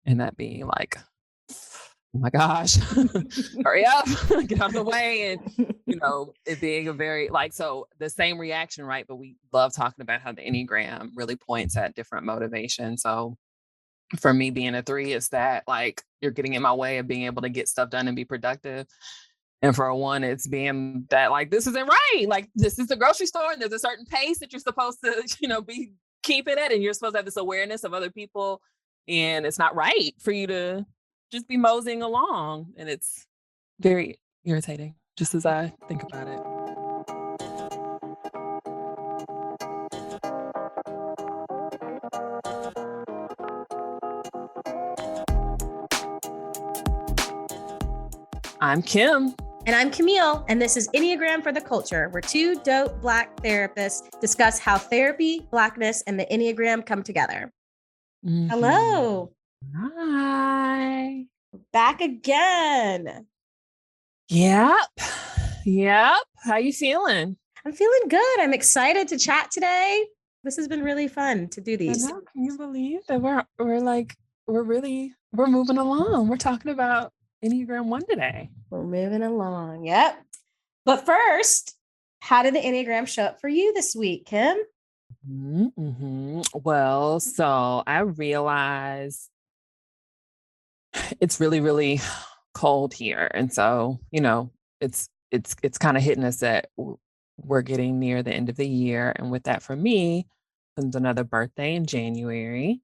and that being like, oh my gosh, hurry up, get out of the way. And, it being a very so the same reaction, right? But we love talking about how the Enneagram really points at different motivations. So for me being a 3, it's that you're getting in my way of being able to get stuff done and be productive. And for a 1, it's being that this isn't right. This is the grocery store and there's a certain pace that you're supposed to, be keeping it. And you're supposed to have this awareness of other people. And it's not right for you to just be moseying along. And it's very irritating just as I think about it. I'm Kim. And I'm Camille, and this is Enneagram for the Culture, where 2 dope Black therapists discuss how therapy, Blackness, and the Enneagram come together. Mm-hmm. Hello. Hi. Back again. Yep. How you feeling? I'm feeling good. I'm excited to chat today. This has been really fun to do these. I know. Can you believe that we're moving along? We're talking about Enneagram 1 today. We're moving along. Yep. But first, how did the Enneagram show up for you this week, Kim? Mm-hmm. Well, so I realized it's really, really cold here. And so, it's kind of hitting us that we're getting near the end of the year. And with that, for me, comes another birthday in January.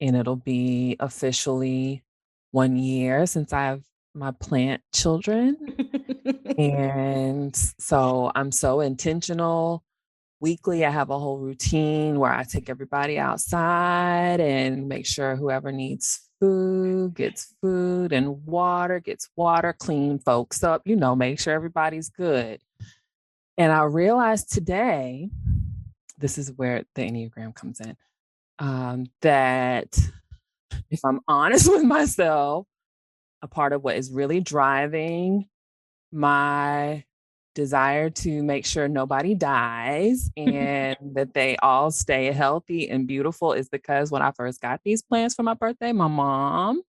And it'll be officially 1 year since I have my plant children. And so I'm so intentional. Weekly, I have a whole routine where I take everybody outside and make sure whoever needs food gets food, and water gets water, clean folks up, make sure everybody's good. And I realized today, this is where the Enneagram comes in, that if I'm honest with myself, a part of what is really driving my desire to make sure nobody dies and that they all stay healthy and beautiful is because when I first got these plants for my birthday, my mom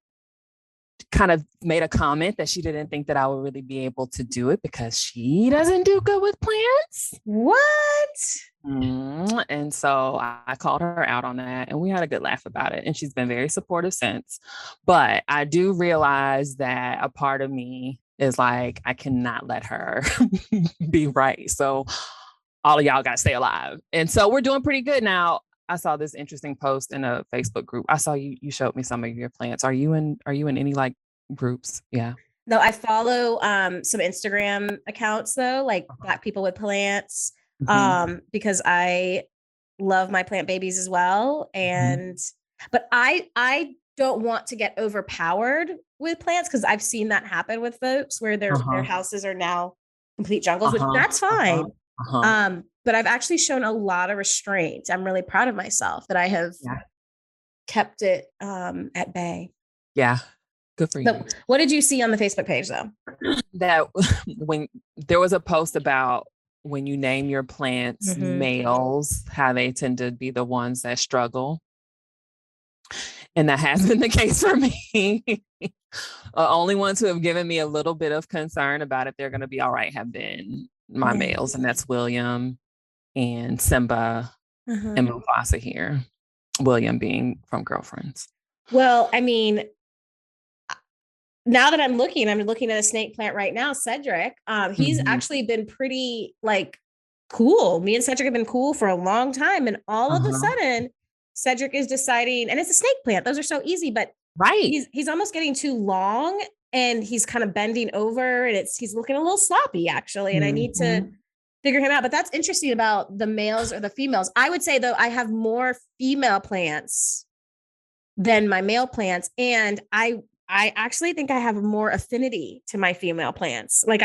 kind of made a comment that she didn't think that I would really be able to do it because she doesn't do good with plants. What? And so I called her out on that and we had a good laugh about it. And she's been very supportive since. But I do realize that a part of me is I cannot let her be right. So all of y'all got to stay alive. And so we're doing pretty good now. I saw this interesting post in a Facebook group. I saw you showed me some of your plants. Are you in any groups? Yeah. No, I follow some Instagram accounts though, Black people with plants, because I love my plant babies as well. And but I don't want to get overpowered with plants because I've seen that happen with folks where their houses are now complete jungles, which that's fine. But I've actually shown a lot of restraint. I'm really proud of myself that I have kept it at bay. Yeah. Good for you. What did you see on the Facebook page though? That when there was a post about when you name your plants males, how they tend to be the ones that struggle. And that has been the case for me. Only ones who have given me a little bit of concern about if they're going to be all right have been my males. And that's William and Simba and Mufasa here. William being from Girlfriends. Well, I mean, now that I'm looking at a snake plant right now, Cedric. He's actually been pretty cool. Me and Cedric have been cool for a long time. And all of a sudden, Cedric is deciding, and it's a snake plant. Those are so easy, but he's almost getting too long and he's kind of bending over and he's looking a little sloppy actually. And I need to figure him out, but that's interesting about the males or the females. I would say though, I have more female plants than my male plants. And I actually think I have more affinity to my female plants. Like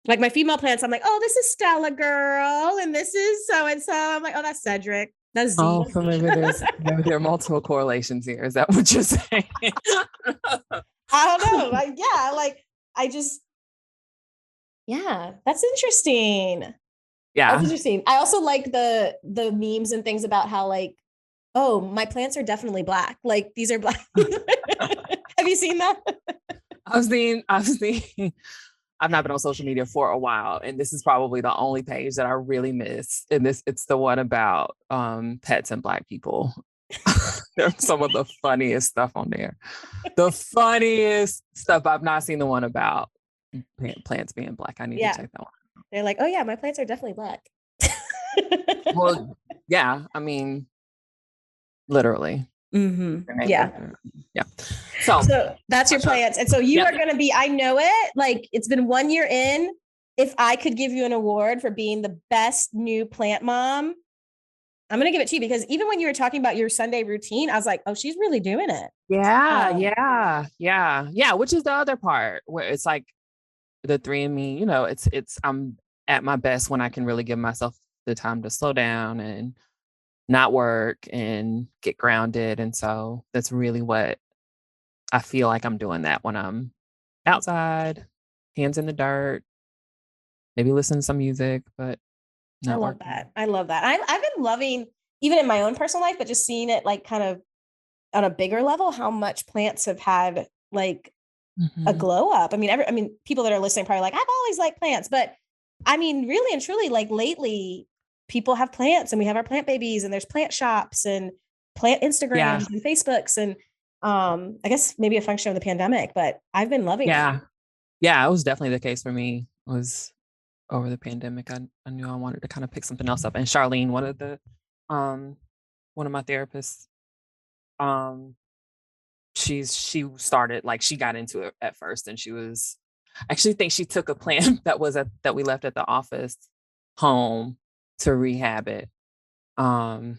my female plants, I'm like, oh, this is Stella girl. And this is so-and-so. I'm like, oh, that's Cedric. That's Z. Oh, so maybe there are multiple correlations here. Is that what you're saying? I don't know. That's interesting. Yeah. That's interesting. I also like the memes and things about how Oh, my plants are definitely black. Like these are black. Have you seen that? I've seen, I've not been on social media for a while, and this is probably the only page that I really miss. And it's the one about pets and Black people. There's some of the funniest stuff on there. The funniest stuff. I've not seen the one about plants being Black. I need to Yeah. check that one. They're like, oh yeah, my plants are definitely black. Well, yeah, I mean, literally. Yeah. Yeah. So, So that's your plans. And so you yep. are going to be, I know it, like it's been 1 year in. If I could give you an award for being the best new plant mom, I'm going to give it to you because even when you were talking about your Sunday routine, I was like, oh, she's really doing it. Yeah, yeah. Which is the other part where it's like the three of me, it's I'm at my best when I can really give myself the time to slow down and not work and get grounded. And so that's really what I feel like I'm doing, that when I'm outside, hands in the dirt, maybe listen to some music, but I not love working. that. I love that. I've been loving, even in my own personal life, but just seeing it like kind of on a bigger level, how much plants have had like a Mhm. glow up. I mean, people that are listening probably like, I've always liked plants, but I mean, really and truly, like lately, people have plants and we have our plant babies and there's plant shops and plant Yeah, Instagrams and Facebooks and I guess maybe a function of the pandemic, but I've been loving it. yeah, yeah. It was definitely the case for me. It was over the pandemic. I knew I wanted to kind of pick something else up. And Charlene, um, one of my therapists, um, she started, like, she got into it at first, and I actually think she took a plant that we left at the office home to rehab it. Um,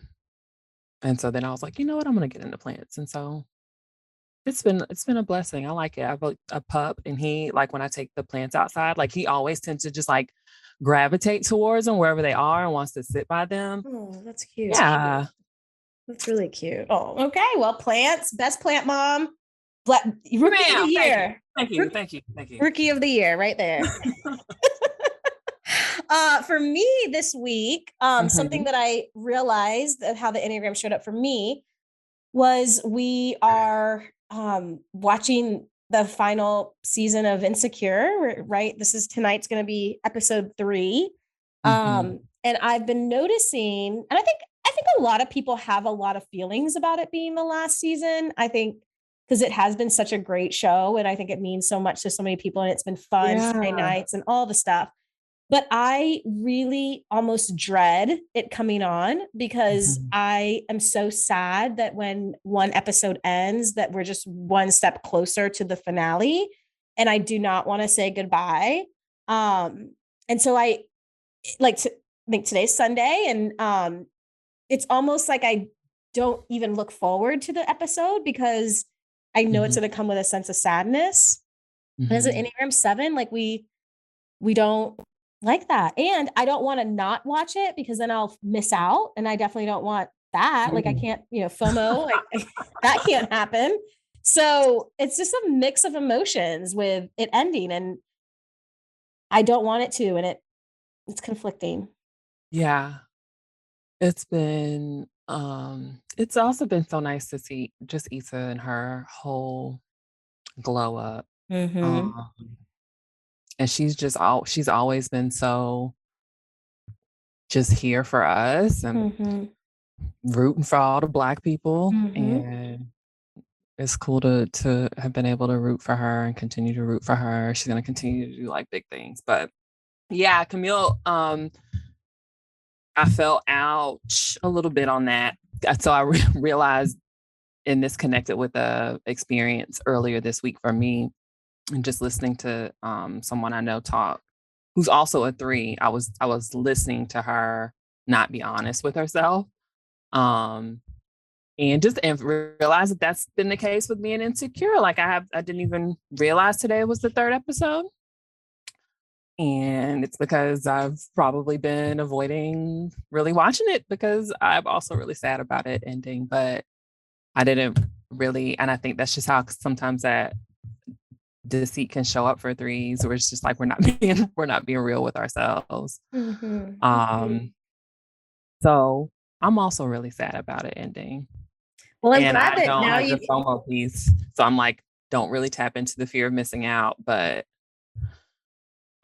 and so then I was like, you know what, I'm gonna get into plants. And so it's been a blessing. I like it. I have a pup, and he, like, when I take the plants outside, like, he always tends to just like gravitate towards them wherever they are and wants to sit by them. Oh, that's cute. Yeah. That's really cute. Oh, okay. Well, plants, best plant mom, rookie of the Ma'am, thank you. year. Thank you. Thank you. Thank you. Rookie of the year right there. For me this week, something Mhm. that I realized of how the Enneagram showed up for me was we are watching the final season of Insecure, right? This is tonight's going to be episode 3. Mhm. And I've been noticing, and I think a lot of people have a lot of feelings about it being the last season. I think because it has been such a great show and I think it means so much to so many people and it's been fun Friday Yeah. nights and all the stuff. But I really almost dread it coming on because Mhm. I am so sad that when one episode ends, that we're just one step closer to the finale. And I do not want to say goodbye. And so I like to think today's Sunday, and it's almost like I don't even look forward to the episode because I know it's Mhm. going to come with a sense of sadness. And as an Mhm. Enneagram 7, like we don't like that. And I don't want to not watch it because then I'll miss out. And I definitely don't want that. Like I Mm. can't, FOMO, like that can't happen. So it's just a mix of emotions with it ending and I don't want it to. And it's conflicting. Yeah. It's also been so nice to see just Issa and her whole glow up. Mm-hmm. Um, and she's always been so just here for us and Mm-hmm. rooting for all the Black people. Mm-hmm. And it's cool to have been able to root for her and continue to root for her. She's gonna continue to do like big things. But yeah, Camille, I felt ouch a little bit on that. So I realized, and this connected with a experience earlier this week for me, and just listening to someone I know talk, who's also a 3. I was listening to her not be honest with herself, um, and realize that that's been the case with being insecure. Like, I didn't even realize today was the 3rd episode. And it's because I've probably been avoiding really watching it because I'm also really sad about it ending. But I didn't really, and I think that's just how sometimes that deceit can show up for 3s, where it's just like we're not being real with ourselves. Mm-hmm. Um, so I'm also really sad about it ending, Well, I'm and glad I that don't now have you the FOMO piece, so I'm like, don't really tap into the fear of missing out, but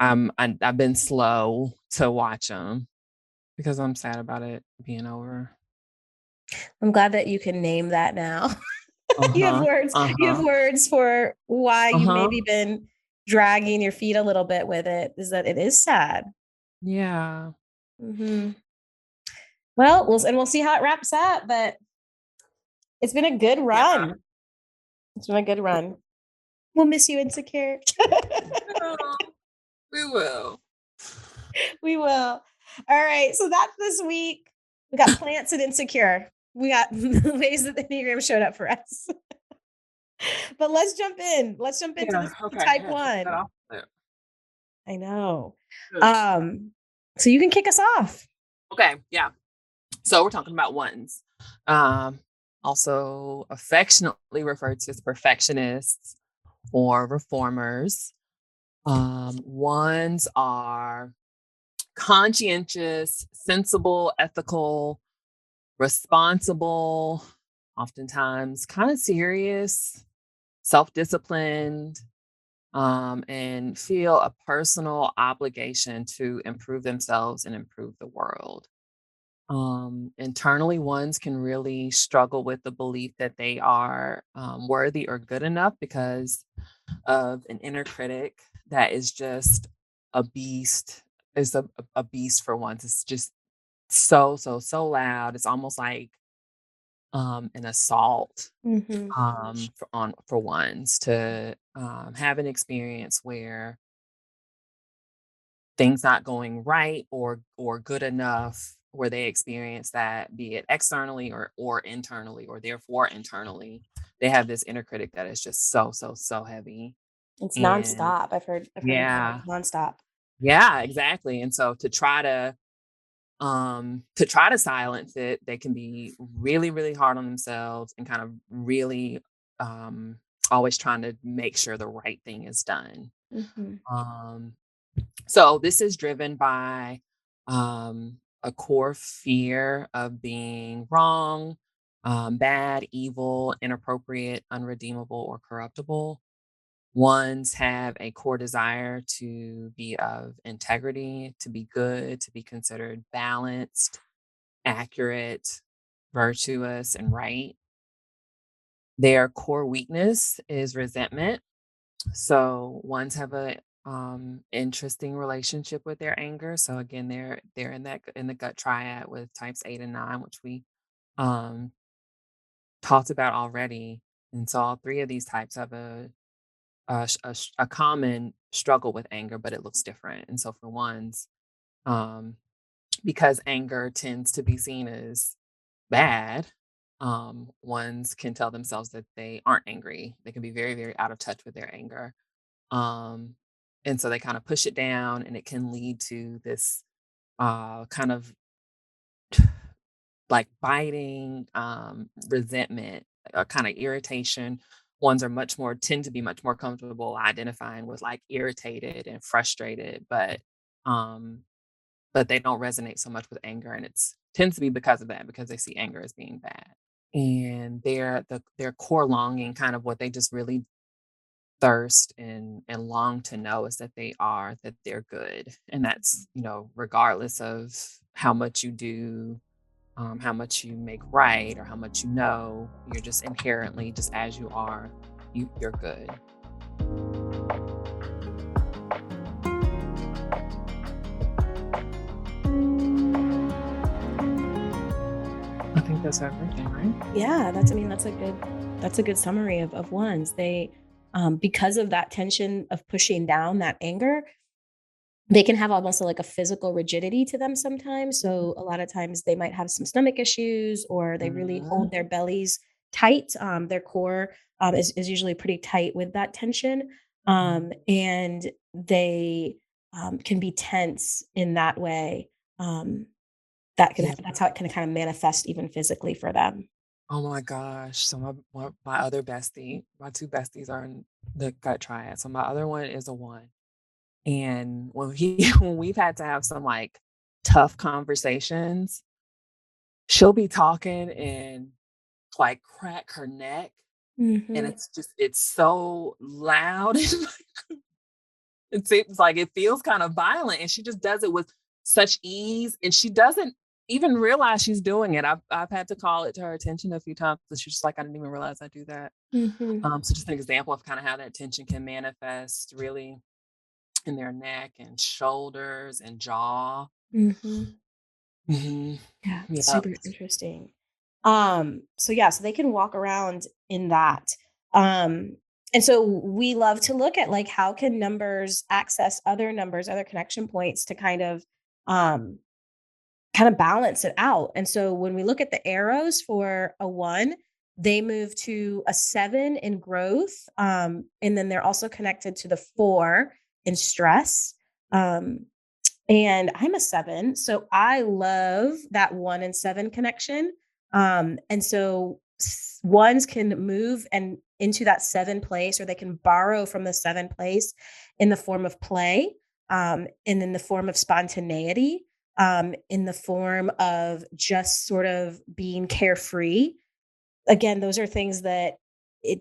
I've been slow to watch them because I'm sad about it being over. I'm glad that you can name that now. Uh-huh, You have uh-huh, words for why you uh-huh. maybe been dragging your feet a little bit with it, is that it is sad. Yeah, Mhm. Well, we'll see how it wraps up, but it's been a good yeah. run. It's been a good run. We'll miss you, Insecure. Yeah, we will. We will. All right, so that's this week. We got plants and Insecure. We got ways that the Enneagram showed up for us. But let's jump in. Let's jump into Yeah, this the okay, type yeah, check that 1. off there. I know. Good. Um, so you can kick us off. Okay, yeah. So we're talking about ones. Um, Also affectionately referred to as perfectionists or reformers. Ones are conscientious, sensible, ethical, responsible, oftentimes kind of serious, self-disciplined, and feel a personal obligation to improve themselves and improve the world. Internally, ones can really struggle with the belief that they are worthy or good enough because of an inner critic that is just a beast. Is a beast for once. It's just so loud. It's almost like an assault Mhm. for ones to have an experience where things not going right or good enough where they experience that, be it externally or internally, or therefore internally they have this inner critic that is just so heavy. It's And nonstop. I've heard them say yeah, it's nonstop. yeah, exactly. And so to try to silence it, they can be really hard on themselves and kind of really um always trying to make sure the right thing is done. Mhm. um So this is driven by a core fear of being wrong, bad, evil, inappropriate, unredeemable, or corruptible. Ones have a core desire to be of integrity, to be good, to be considered balanced, accurate, virtuous, and right. Their core weakness is resentment. So ones have a interesting relationship with their anger. So again, they're in that in the gut triad with types 8 and 9, which we um talked about already. And so all three of these types have a common struggle with anger, but it looks different. And so for ones, um, because anger tends to be seen as bad, ones can tell themselves that they aren't angry. They can be very out of touch with their anger. Um, and so they kind of push it down, and it can lead to this kind of like biting, resentment, kind of irritation. Ones are much more tend to be much more comfortable identifying with like irritated and frustrated, um, but they don't resonate so much with anger, and it's tends to be because of that, because they see anger as being bad. And their core longing, kind of what they just really thirst and long to know, is that they're good. And that's, regardless of how much you do, how much you make right, or how much you know, you're just inherently, just as you are, you're good. I think that's everything, right? Yeah, that's a good summary of ones. They because of that tension of pushing down that anger, they can have almost like a physical rigidity to them sometimes. So a lot of times they might have some stomach issues or they really Mhm. hold their bellies tight. Their core is usually pretty tight with that tension. And they can be tense in that way. Um, Yeah. that's how it can kind of manifest even physically for them. Oh my gosh. So my other bestie, my two besties are in the gut triad. So my other one is a one. And when he when we've had to have some like tough conversations, she'll be talking and like crack her neck, and Mhm. it's so loud. It seems like it feels kind of violent, and she just does it with such ease, and she doesn't even realize she's doing it. I've had to call it to her attention a few times, and she's just like, "I didn't even realize I do that." Mhm. So just an example of kinda how that tension can manifest really in their neck and shoulders and jaw. Mhm. Mhm. Yeah, Yep. super interesting. So yeah, so they can walk around in that. Um, and so we love to look at like how can numbers access other numbers, other connection points to um kind of balance it out. And so when we look at the arrows for a 1, they move to a 7 in growth. And then they're also connected to the 4 in stress. Um, and I'm a 7, so I love that 1 and 7 connection. And so ones can move and into that 7 place, or they can borrow from the 7 place in the form of play, and in the form of spontaneity, in the form of just sort of being carefree. Again, those are things that it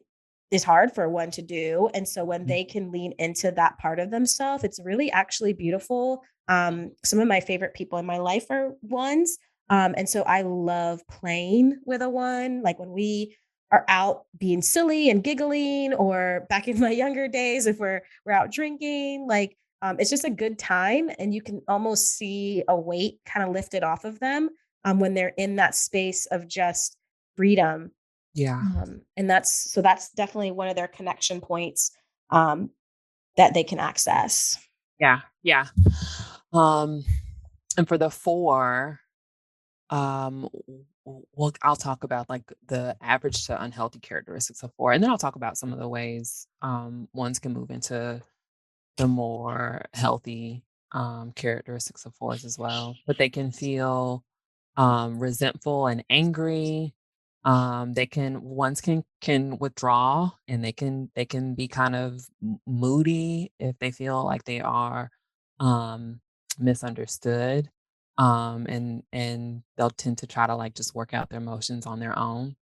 is hard for one to do, and so when they can lean into that part of themselves, it's really actually beautiful. Some of my favorite people in my life are ones, and so I love playing with a one, like, when we are out being silly and giggling, or back in my younger days, if we're out drinking, like, it's just a good time, and you can almost see a weight kinda lifted off of them, when they're in that space of just freedom. Yeah. And that's definitely one of their connection points, um, that they can access. Yeah, yeah. Um, and for the 4, well, I'll talk about, like, the average to unhealthy characteristics of 4, and then I'll talk about some of the ways, ones can move into the more healthy, characteristics of 4s as well. But they can feel, resentful and angry. They can ones can withdraw, and they can be kind of moody if they feel like they are um, misunderstood. And they'll tend to try to like just work out their emotions on their own.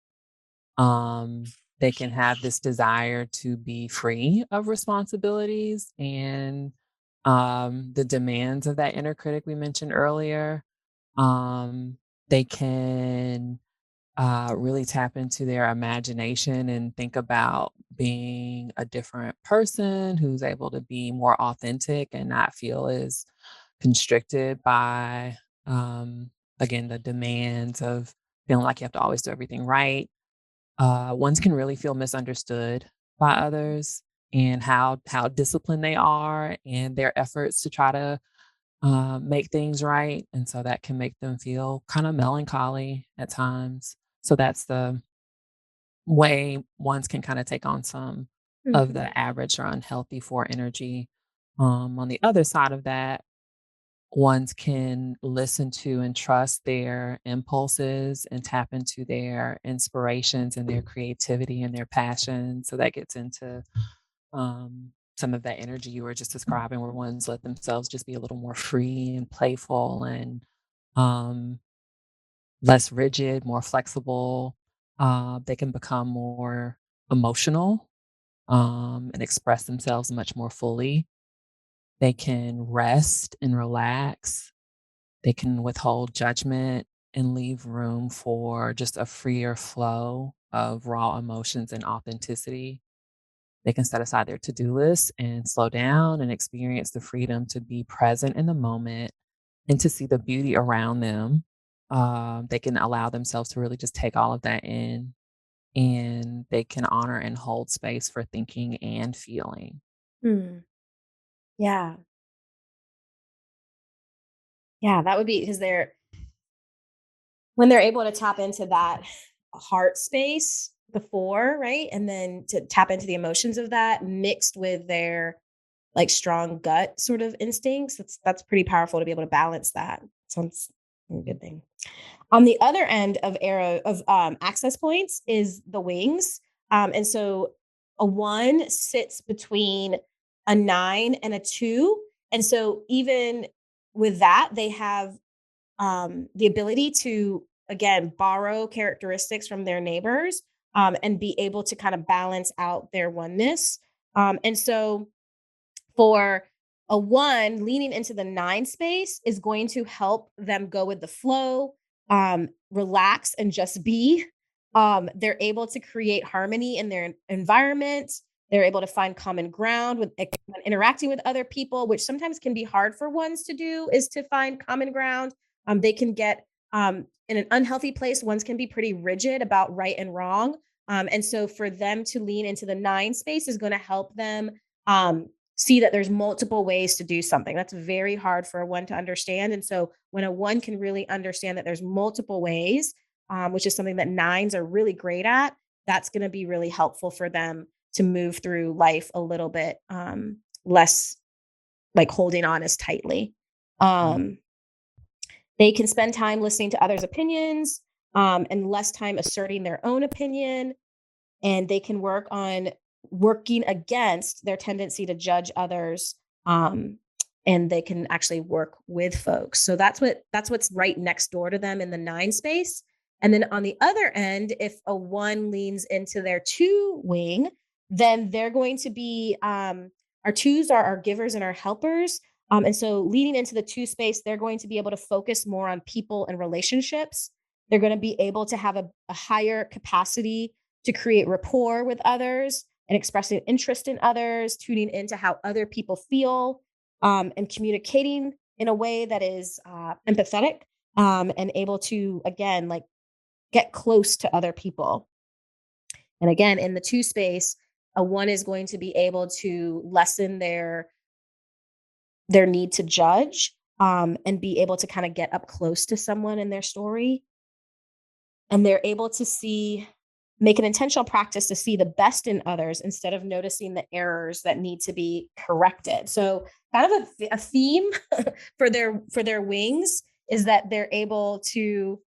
They can have this desire to be free of responsibilities and the demands of that inner critic we mentioned earlier. Um, they can really tap into their imagination and think about being a different person who's able to be more authentic and not feel as constricted by, um, again, the demands of feeling like you have to always do everything right. Ones can really feel misunderstood by others and how disciplined they are and their efforts to try to make things right, and so that can make them feel kind of melancholy at times. So that's the way ones can kind of take on some of Mhm, the average or unhealthy for energy. On the other side of that, ones can listen to and trust their impulses and tap into their inspirations and their creativity and their passion. So that gets into some of that energy you were just describing, where ones let themselves just be a little more free and playful and um, less rigid, more flexible. They can become more emotional and express themselves much more fully. They can rest and relax. They can withhold judgment and leave room for just a freer flow of raw emotions and authenticity. They can set aside their to-do list and slow down and experience the freedom to be present in the moment and to see the beauty around them. They can allow themselves to really just take all of that in, and they can honor and hold space for thinking and feeling. mm. Yeah, yeah, that would be because they're when they're able to tap into that heart space before, right? And then to tap into the emotions of that mixed with their, like, strong gut sort of instincts, that's pretty powerful to be able to balance that. Sounds like a good thing. On the other end of arrow of access points is the wings. And so a 1 sits between a 9 and a 2. And so even with that, they have the ability to again, borrow characteristics from their neighbors, and be able to kind of balance out their oneness. And so for a one, leaning into the nine space is going to help them go with the flow, relax, and just be. They're able to create harmony in their environment. They're able to find common ground with when interacting with other people, which sometimes can be hard for ones to do, is to find common ground. They can get in an unhealthy place. Ones can be pretty rigid about right and wrong. And so for them to lean into the nine space is going to help them um, see that there's multiple ways to do something. That's very hard for a one to understand. And so when a one can really understand that there's multiple ways, which is something that nines are really great at, that's going to be really helpful for them to move through life a little bit less like holding on as tightly. Mm. Um, they can spend time listening to others' opinions and less time asserting their own opinion, and they can work on working against their tendency to judge others, um, and they can actually work with folks. So that's what's right next door to them in the nine space. And then on the other end, if a one leans into their two wing, then they're going to be our twos are our givers and our helpers. And so leading into the two space, they're going to be able to focus more on people and relationships. They're going to be able to have a higher capacity to create rapport with others and expressing interest in others, tuning into how other people feel, and communicating in a way that is empathetic, and able to, again, like get close to other people. And again, in the two space, a one is going to be able to lessen their need to judge, and be able to kind of get up close to someone in their story, and they're able to make an intentional practice to see the best in others instead of noticing the errors that need to be corrected. So kind of a theme for their wings is that they're able to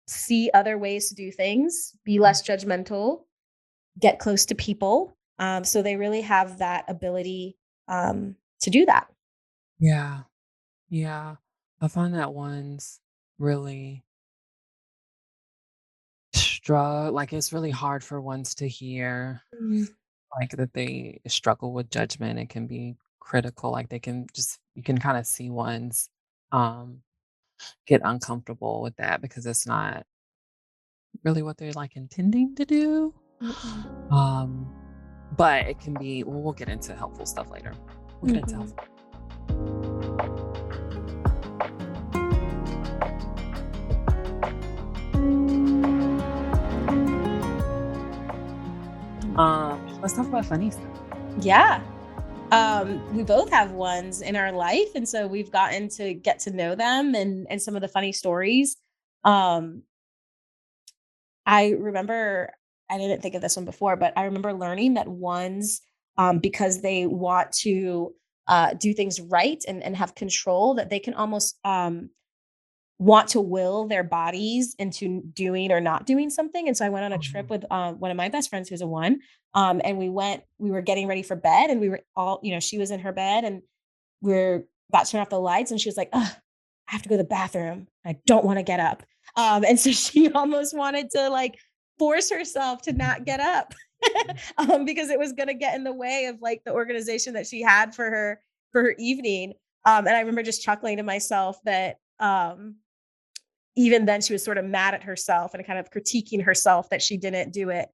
see other ways to do things, be less judgmental, get close to people. So they really have that ability to do that. Yeah. Yeah. I find that ones really like it's really hard for ones to hear Mm. like that they struggle with judgment and can be critical. Like they can just you can kind of see ones um get uncomfortable with that because it's not really what they're like intending to do. Mm-mm. Um but it can be we'll get into helpful stuff later. We'll get into Mm-mm. helpful. Let's talk about funny stuff. Yeah. We both have ones in our life, and so we've gotten to get to know them and some of the funny stories. Um, I remember I didn't think of this one before, but I remember learning that ones, because they want to do things right and have control, that they can almost want to will their bodies into doing or not doing something. And so I went on a trip Oh, with one of my best friends who's a one. And we were getting ready for bed, and we were all, she was in her bed, and we're about to turn off the lights, and she was like, "Ugh, I have to go to the bathroom. I don't want to get up." And so she almost wanted to like force herself to not get up because it was going to get in the way of like the organization that she had for her evening. And I remember just chuckling to myself that even then she was sort of mad at herself and kind of critiquing herself that she didn't do it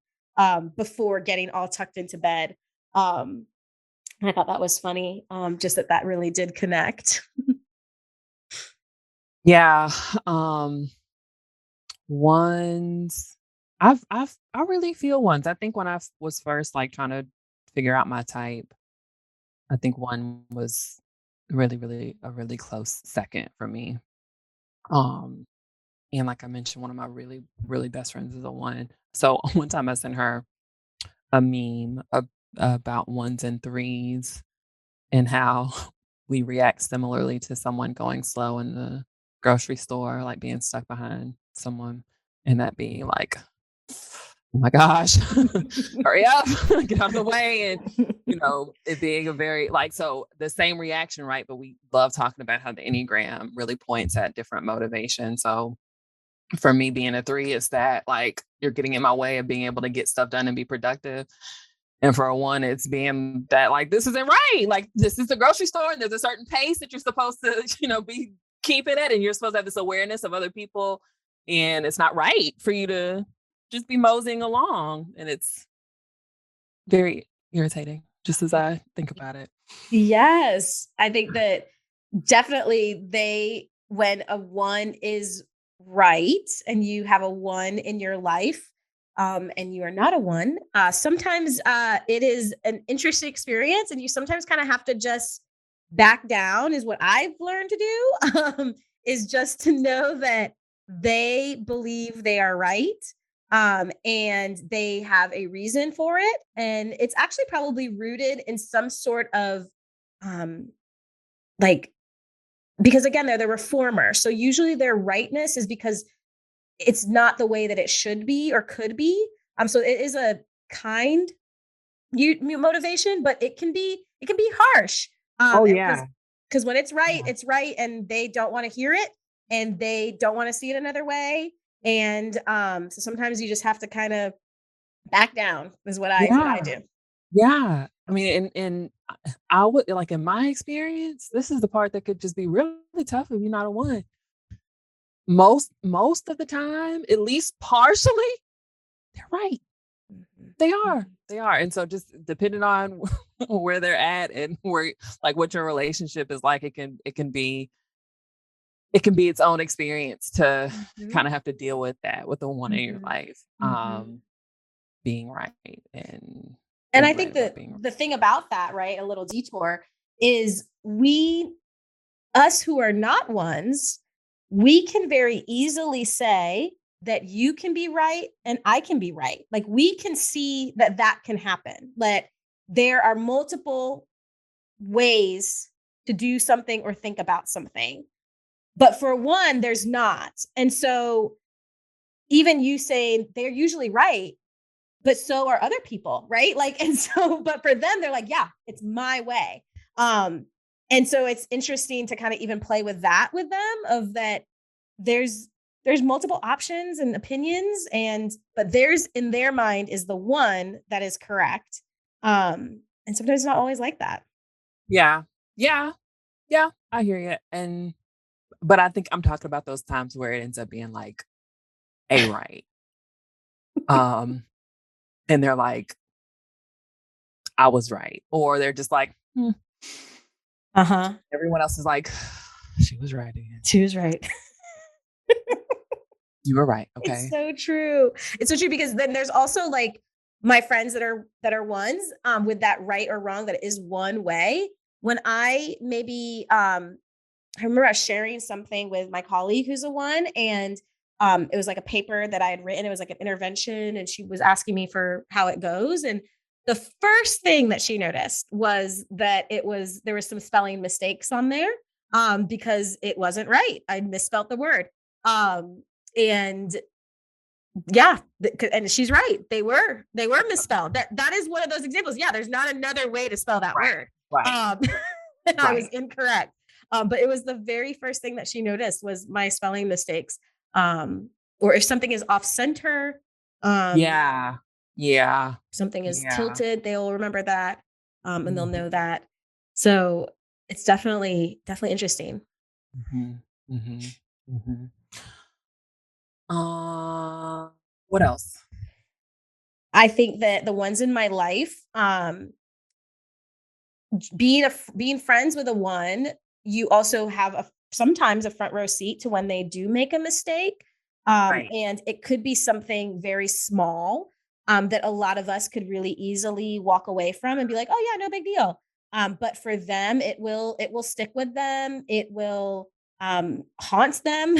before getting all tucked into bed. Um, and I thought that was funny, just that that really did connect. yeah. Um Ones I really feel ones. I think when was first, like, trying to figure out my type, I think one was really a really close second for me. Um, and like I mentioned, one of my really best friends is a one. So one time I sent her a meme about ones and threes and how we react similarly to someone going slow in the grocery store, like being stuck behind someone, and that being like, "Oh my gosh, hurry up, get out of the way," and, it being a very like, so the same reaction, right? But we love talking about how the Enneagram really points at different motivations, so for me being a 3 is that, like, you're getting in my way of being able to get stuff done and be productive. And for a 1, it's being that, like, this isn't right. Like, this is the grocery store and there's a certain pace that you're supposed to, be keeping it. And you're supposed to have this awareness of other people. And it's not right for you to just be moseying along. And it's very irritating just as I think about it. Yes. I think that definitely when a one is right and you have a one in your life, and you are not a one, sometimes it is an interesting experience and you sometimes kind of have to just back down, is what I've learned to do, is just to know that they believe they are right. And they have a reason for it. And it's actually probably rooted in some sort of um, like, because again, they're the reformer. So usually their rightness is because it's not the way that it should be or could be. So it is a kind motivation, but it can be harsh. Oh, Because yeah. when Yeah. it's right, and they don't want to hear it, and they don't want to see it another way. And so sometimes you just have to kind of back down. Is what I Yeah. do. Yeah. I mean, and I would like in my experience, this is the part that could just be really tough if you're not a 1. Most of the time, at least partially, they're right. Mhm, They are. mhm, They are. And so just depending on where they're at and where like what your relationship is like, it can be its own experience to mhm, kind of have to deal with that with the 1 in your mhm, life, mhm. being right and And I being right think about that being right. the thing about that, right, a little detour, is us who are not ones, we can very easily say that you can be right and I can be right. Like, we can see that that can happen, that there are multiple ways to do something or think about something. But for one, there's not. And so even you saying they're usually right, but so are other people, right? Like, and so, but for them, they're like, yeah, it's my way. Um, and so it's interesting to kind of even play with that with them, of that there's there's multiple options and opinions, and but theirs in their mind is the one that is correct. And sometimes it's not always like that. Yeah. Yeah. Yeah. I hear you. But I think I'm talking about those times where it ends up being like a right. Um, and they're like, I was right. Or they're just like, Uh-huh. everyone else is like, she was right again. She was right. You were right. It's Okay. so true. It's so true, because then there's also like my friends that are ones, with that right or wrong, that is one way. When I remember I was sharing something with my colleague who's a one, and it was like a paper that I had written. It was like an intervention, and she was asking me for how it goes. And the first thing that she noticed was that there was some spelling mistakes on there, because it wasn't right. I misspelled the word. Um, and yeah, and she's right. They were misspelled. That is one of those examples. Yeah, there's not another way to spell that Right. word. Right. Um, and I was Right. incorrect. But it was the very first thing that she noticed was my spelling mistakes. Or if something is off center, um, Yeah. Yeah. something is Yeah. tilted, they'll remember that, and they'll Mhm. know that. So it's definitely interesting. Mhm. Mhm. Mhm. Uh, what else? I think that the ones in my life, being friends with a one, you also have sometimes a front row seat to when they do make a mistake. Right. And it could be something very small, that a lot of us could really easily walk away from and be like, oh yeah, no big deal. But for them, it will stick with them. It will haunt them.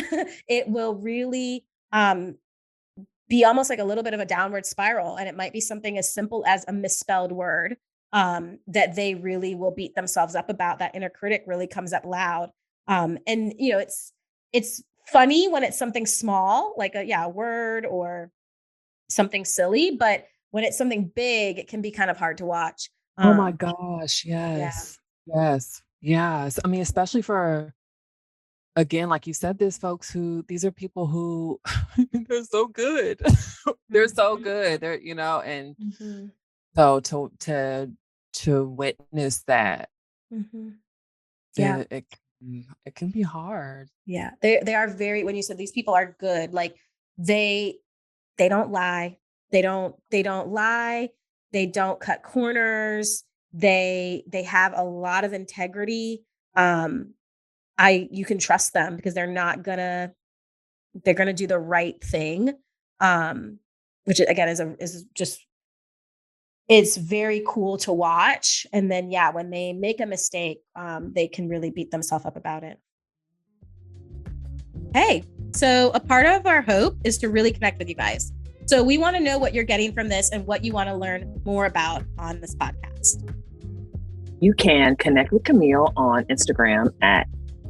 It will really be almost like a little bit of a downward spiral. And it might be something as simple as a misspelled word, that they really will beat themselves up about. That inner critic really comes up loud. And it's funny when it's something small, like a word or something silly, but when it's something big, it can be kind of hard to watch. Oh my Um, gosh, yeah. yes. Yes. Yes. I mean, especially for again, like you said, these are people who they're so good. They're so Mhm, good. They're, and mhm. so to witness that, Mhm. Yeah, it can be hard. yeah. They are very when you said these people are good, like, they they don't lie. They don't lie. They don't cut corners. They have a lot of integrity. Um, you can trust them because they're gonna do the right thing. Um, which again is just it's very cool to watch. And then yeah, when they make a mistake, they can really beat themselves up about it. Hey, so a part of our hope is to really connect with you guys. So we want to know what you're getting from this and what you want to learn more about on this podcast. You can connect with Camille on Instagram at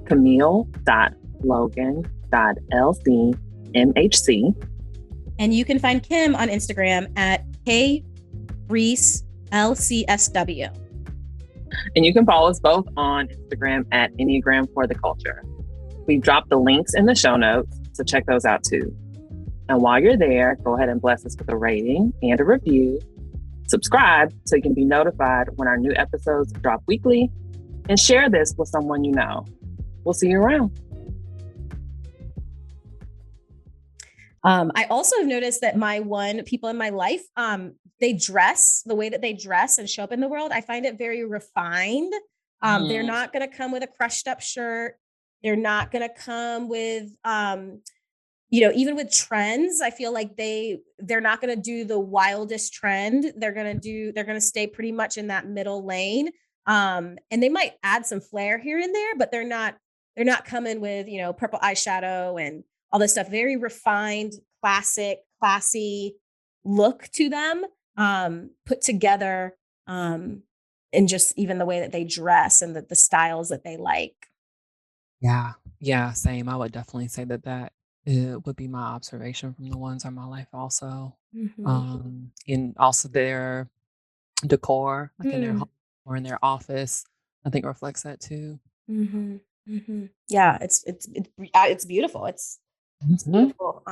camille.logan.lcmhc. And you can find Kim on Instagram at KReeseLCSW. And you can follow us both on Instagram at Enneagram for the Culture. We've dropped the links in the show notes, so check those out too. And while you're there, go ahead and bless us with a rating and a review. Subscribe so you can be notified when our new episodes drop weekly, and share this with someone you know. We'll see you around. I also have noticed that people in my life, they dress the way that they dress and show up in the world. I find it very refined. They're not going to come with a crushed up shirt. They're not going to come with, even with trends. I feel like they're not going to do the wildest trend. They're going to stay pretty much in that middle lane. And they might add some flair here and there, but they're not coming with, purple eyeshadow and all this stuff. Very refined, classic, classy look to them, put together, and just even the way that they dress and the styles that they like. Yeah. Yeah, same. I would definitely say that would be my observation from the ones in my life also. Mm-hmm. And also their decor, like in their home Mm, or in their office, I think reflects that too. mm-hmm. Mm-hmm. Yeah, it's beautiful. It's Mhm. beautiful.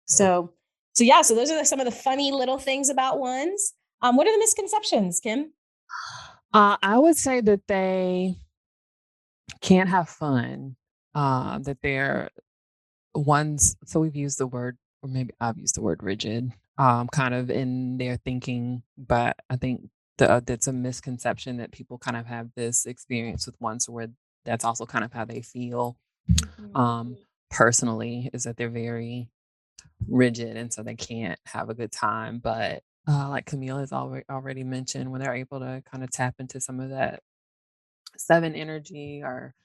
So yeah, so those are some of the funny little things about ones. What are the misconceptions, Kim? I would say that they can't have fun, that they're ones so we've used the word or maybe I've used the word rigid, kind of in their thinking, but I think that's a misconception that people kind of have this experience with ones where that's also kind of how they feel, Mhm. um, personally, is that they're very rigid, and so they can't have a good time, but, like Camille has already mentioned, when they're able to kinda tap into some of that 7 energy or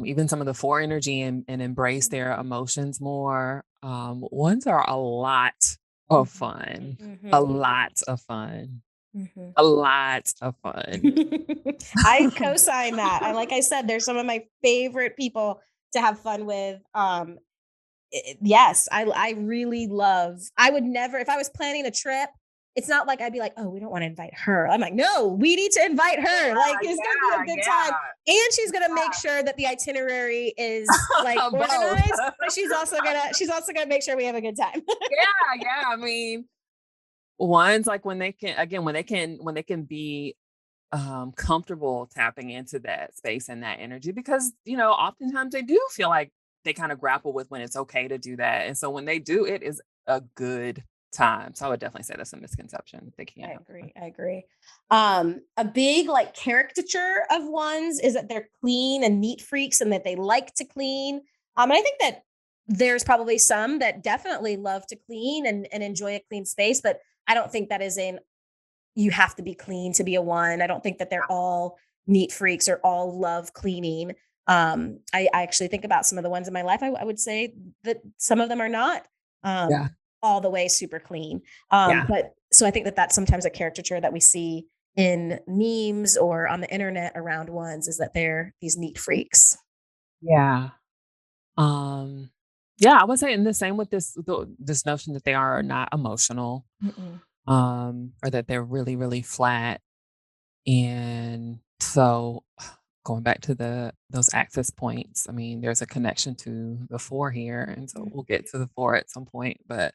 even some of the 4 energy and embrace their emotions more. Ones are a lot of Mhm. fun, a Mhm. lot of fun, Mhm. a lot of fun. I co-sign that. Like I said, they're some of my favorite people to have fun with. Yes, I really love. I would never if I was planning a trip. It's not like I'd be like, oh, we don't want to invite her. I'm like, no, we need to invite her. Like, it's gonna be a good time, and she's gonna make sure that the itinerary is like Yeah, both. organized. But she's also gonna make sure we have a good time. Yeah, yeah. I mean, ones like when they can be comfortable tapping into that space and that energy because oftentimes they do feel like they kind of grapple with when it's okay to do that, and so when they do, it is a good time. So I would definitely say that's a misconception. They can't I have fun. agree. I agree. A big like caricature of ones is that they're clean and neat freaks and that they like to clean. And I think that there's probably some that definitely love to clean and enjoy a clean space, but I don't think that is in you have to be clean to be a one. I don't think that they're all neat freaks or all love cleaning. I actually think about some of the ones in my life. I would say that some of them are not Yeah, all the way super clean. yeah, But so I think that that's sometimes a caricature that we see in memes or on the internet around ones is that they're these neat freaks. yeah. Um, yeah, I would say, and the same with this notion that they are not emotional, Mm-mm. or that they're really, really flat, and so going back to those access points, I mean, there's a connection to the 4 here, and so we'll get to the 4 at some point, but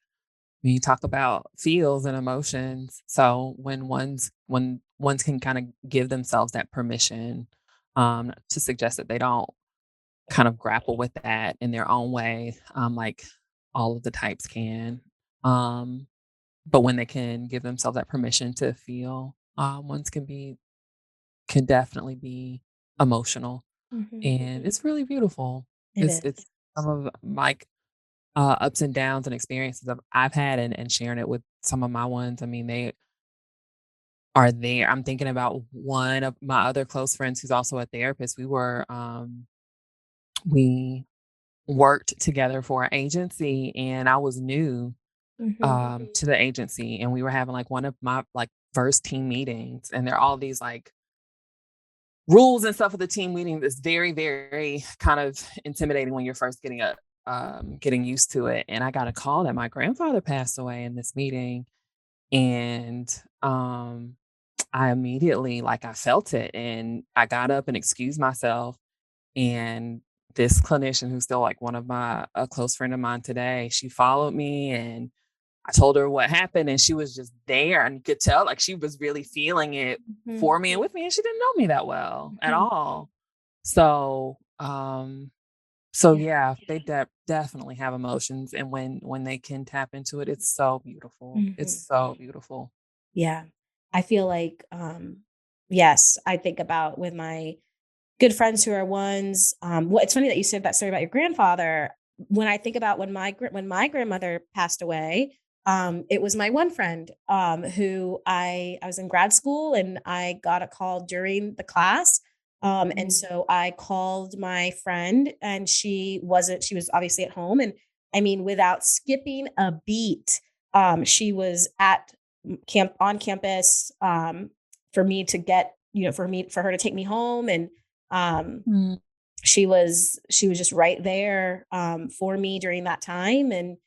when you talk about feels and emotions, so when ones can kinda give themselves that permission, to suggest that they don't kind of grapple with that in their own way, like all of the types can, um, but when they can give themselves that permission to feel, ones can definitely be emotional, Mhm. and it's really beautiful. It is. It's some of, like, ups and downs and experiences I've had and sharing it with some of my ones. I mean, they are there. I'm thinking about one of my other close friends who's also a therapist. We worked together for an agency, and I was new, Mhm. to the agency, and we were having, like, one of my, like, first team meetings, and there are all these, like, rules and stuff of the team meeting that's very, very kind of intimidating when you're first getting used to it. And I got a call that my grandfather passed away in this meeting, and I immediately, like, I felt it, and I got up and excused myself. And this clinician, who's still like one of my a close friend of mine today, she followed me, and I told her what happened, and she was just there, and you could tell, like, she was really feeling it Mhm. for me and with me, and she didn't know me that well at Mhm. all. So, so Yeah. yeah, they definitely have emotions, and when they can tap into it, it's so beautiful. It's Mhm. so beautiful. Yeah. I feel like, yes, I think about with my good friends who are ones. Well, it's funny that you said that story about your grandfather. When I think about when my grandmother passed away, it was my one friend who I was in grad school and I got a call during the class. And so I called my friend and she was obviously at home. And I mean, without skipping a beat, she was at on campus for me to get, for her to take me home. And um, Mm, she was just right there, for me during that time, and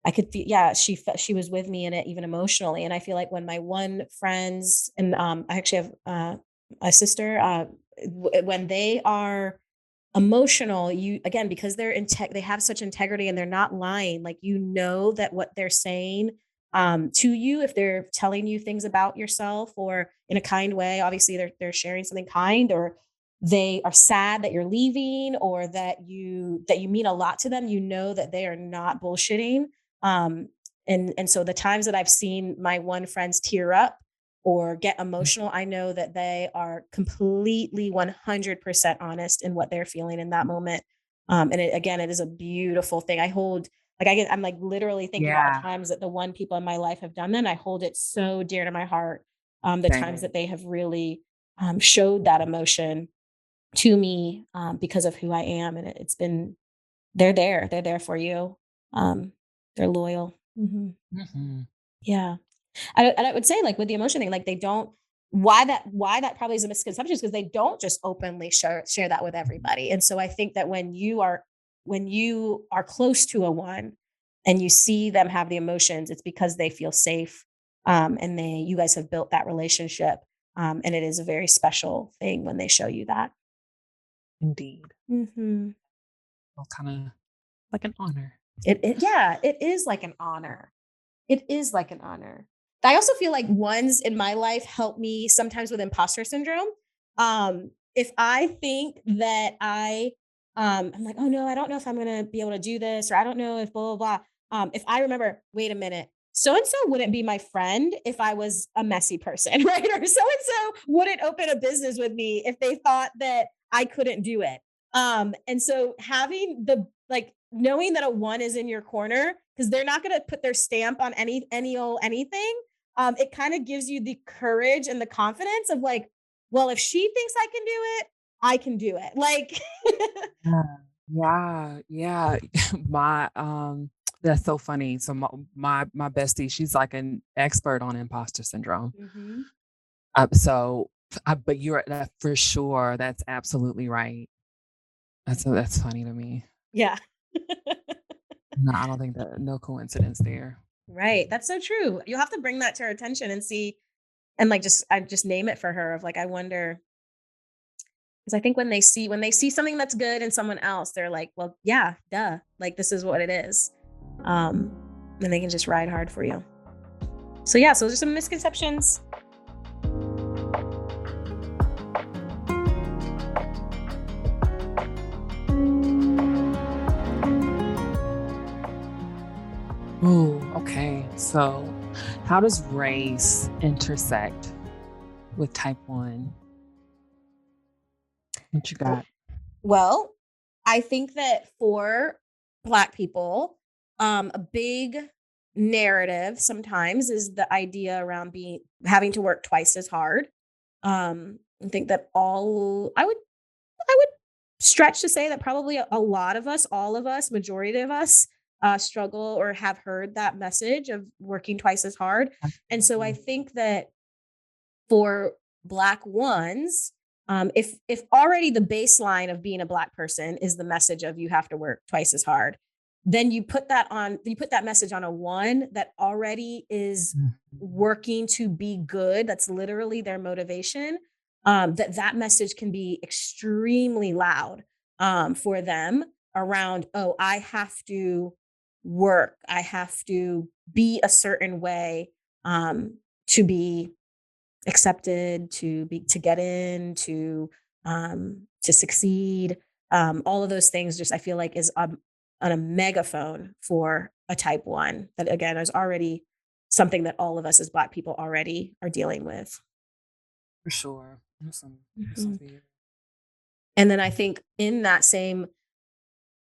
I could feel, yeah, she was with me in it even emotionally, and I feel like when my one friends and, I actually have, a sister, when they are emotional, you again, because they have such integrity and they're not lying, like, that what they're saying, to you, if they're telling you things about yourself or in a kind way, obviously they're sharing something kind, or they are sad that you're leaving, or that you mean a lot to them, that they are not bullshitting. Um, and so the times that I've seen my one friends tear up or get emotional, I know that they are completely 100% honest in what they're feeling in that moment. And again, it is a beautiful thing. I'm like literally thinking about the yeah, times that the one people in my life have done that. And I hold it so dear to my heart. The times same. that they have really showed that emotion to me, because of who I am. And they're there for you. Um, they're loyal. Mhm. Yeah. And I would say, like, with the emotion thing, like, they don't why that probably is a misconception is because they don't just openly share that with everybody. And so I think that when you are close to a one and you see them have the emotions, it's because they feel safe, and you guys have built that relationship, and it is a very special thing when they show you that. Indeed. Mhm. Well, kinda like an honor. Yeah, it is like an honor. It is like an honor. I also feel like ones in my life help me sometimes with imposter syndrome. If I think that I'm like, oh no, I don't know if I'm gonna be able to do this, or I don't know if blah blah blah. If I remember, wait a minute, so and so wouldn't be my friend if I was a messy person, right? Or so and so wouldn't open a business with me if they thought that I couldn't do it. And so having the like knowing that a one is in your corner because they're not going to put their stamp on any old anything. It kind of gives you the courage and the confidence of like, well, if she thinks I can do it, I can do it. Like, Yeah. Yeah, yeah. My, that's so funny. So my bestie, she's like an expert on imposter syndrome. Mhm. So, but you're that for sure. That's absolutely right. That's funny to me. Yeah. No, I don't think that no coincidence there. Right. That's so true. You'll have to bring that to her attention and see, and like, I just name it for her of like, I wonder Because I think when they see something that's good in someone else, they're like, well, yeah, duh. Like this is what it is. Um, and they can just ride hard for you. So yeah, so those are some misconceptions. Ooh, okay. So, how does race intersect with type 1? What you got? Well, I think that for Black people, a big narrative sometimes is the idea around being having to work twice as hard. I think that I would stretch to say that probably a lot of us, all of us, majority of us, struggle or have heard that message of working twice as hard. And so I Absolutely. think that for Black ones, if already the baseline of being a Black person is the message of you have to work twice as hard, then you put that message on a one that already is Mhm. working to be good. That's literally their motivation. That message can be extremely loud for them around. Oh, I have to work. I have to be a certain way to be accepted, to get in, to succeed. All of those things just I feel like is on a megaphone for a type one that again is already something that all of us as Black people already are dealing with. For sure. Some Mhm. fear. And then I think in that same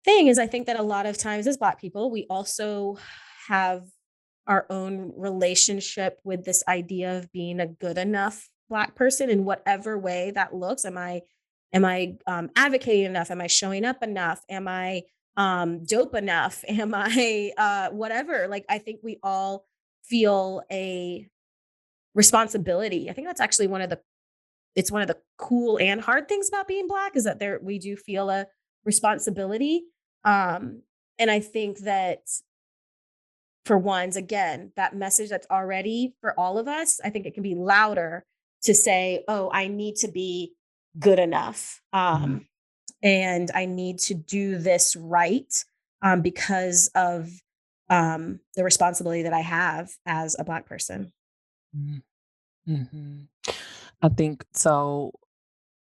thing is I think that a lot of times as Black people, we also have our own relationship with this idea of being a good enough Black person in whatever way that looks. Am I advocating enough? Am I showing up enough? Am I dope enough? Am I whatever? Like I think we all feel a responsibility. I think that's actually one of the cool and hard things about being Black is that there we do feel a responsibility. Um, and I think that for ones, again, that message that's already for all of us, I think it can be louder to say, oh, I need to be good enough. Mhm. And I need to do this right because of the responsibility that I have as a Black person. Mhm. Mhm. I think so.